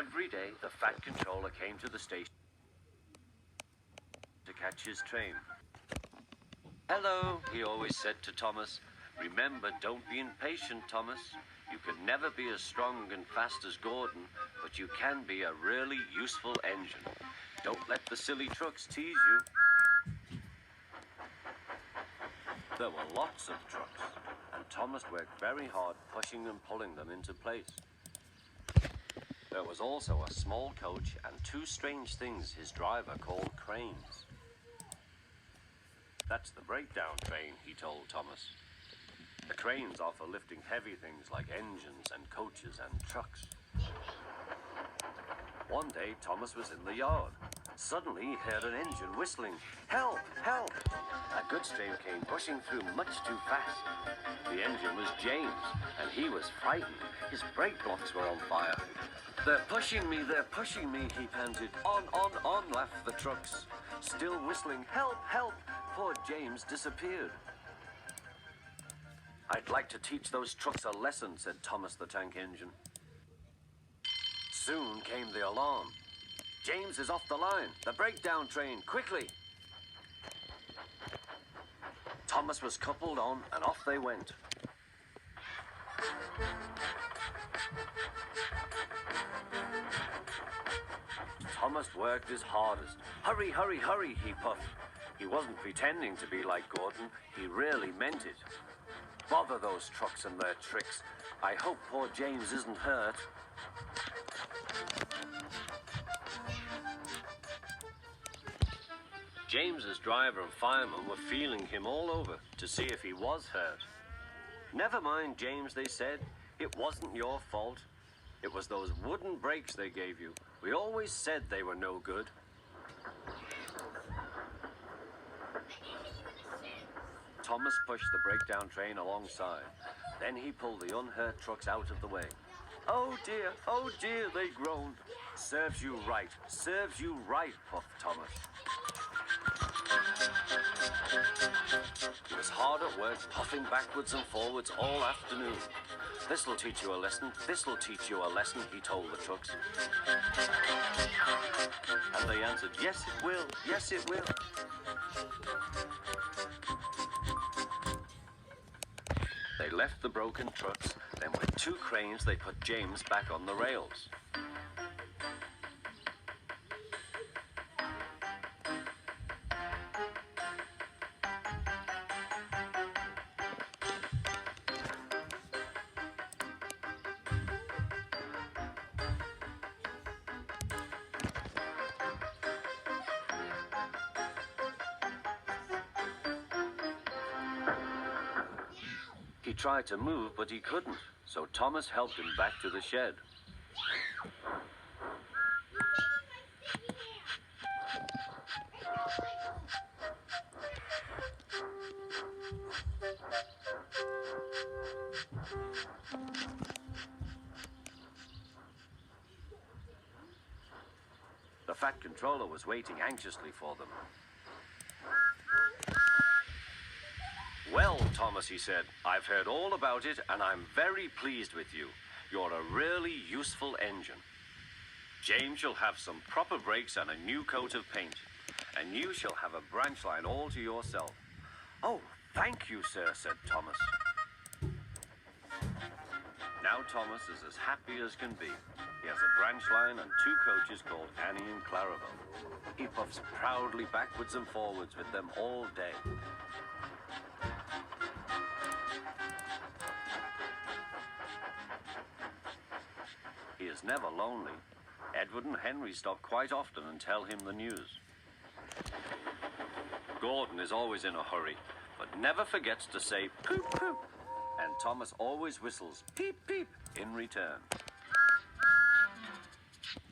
Every day, the Fat Controller came to the station to catch his train. "Hello," he always said to Thomas. "Remember, don't be impatient, Thomas. You can never be as strong and fast as Gordon, but you can be a really useful engine. Don't let the silly trucks tease you." There were lots of trucks, and Thomas worked very hard pushing and pulling them into place. There was also a small coach and two strange things his driver called cranes. "That's the breakdown train," he told Thomas. "The cranes are for lifting heavy things like engines and coaches and trucks." One day, Thomas was in the yard. Suddenly, he heard an engine whistling. "Help! Help!" A goods train came pushing through much too fast. The engine was James, and he was frightened. His brake blocks were on fire. They're pushing me, he panted. On, laughed the trucks. Still whistling, "Help! Help!" Poor James disappeared. "I'd like to teach those trucks a lesson," said Thomas the Tank Engine. Soon came the alarm. "James is off the line. The breakdown train, quickly!" Thomas was coupled on, and off they went. Thomas worked his hardest. "Hurry, hurry, hurry," he puffed. He wasn't pretending to be like Gordon. He really meant it. "Bother those trucks and their tricks. I hope poor James isn't hurt." James's driver and fireman were feeling him all over to see if he was hurt. "Never mind, James," they said. "It wasn't your fault. It was those wooden brakes they gave you. We always said they were no good." Thomas pushed the breakdown train alongside. Then he pulled the unhurt trucks out of the way. Oh dear, they groaned. Serves you right, puffed Thomas. He was hard at work, puffing backwards and forwards all afternoon. "This'll teach you a lesson, he told the trucks. And they answered, yes it will. They left the broken trucks, then with two cranes they put James back on the rails. He tried to move, but he couldn't, so Thomas helped him back to the shed. The Fat Controller was waiting anxiously for them. "Well, Thomas," he said, "I've heard all about it, and I'm very pleased with you. You're a really useful engine. James shall have some proper brakes and a new coat of paint, and you shall have a branch line all to yourself." "Oh, thank you, sir," said Thomas. Now Thomas is as happy as can be. He has a branch line and two coaches called Annie and Clarabelle. He puffs proudly backwards and forwards with them all day. He is never lonely. Edward and Henry stop quite often and tell him the news. Gordon is always in a hurry, but never forgets to say poop poop, and Thomas always whistles peep peep in return.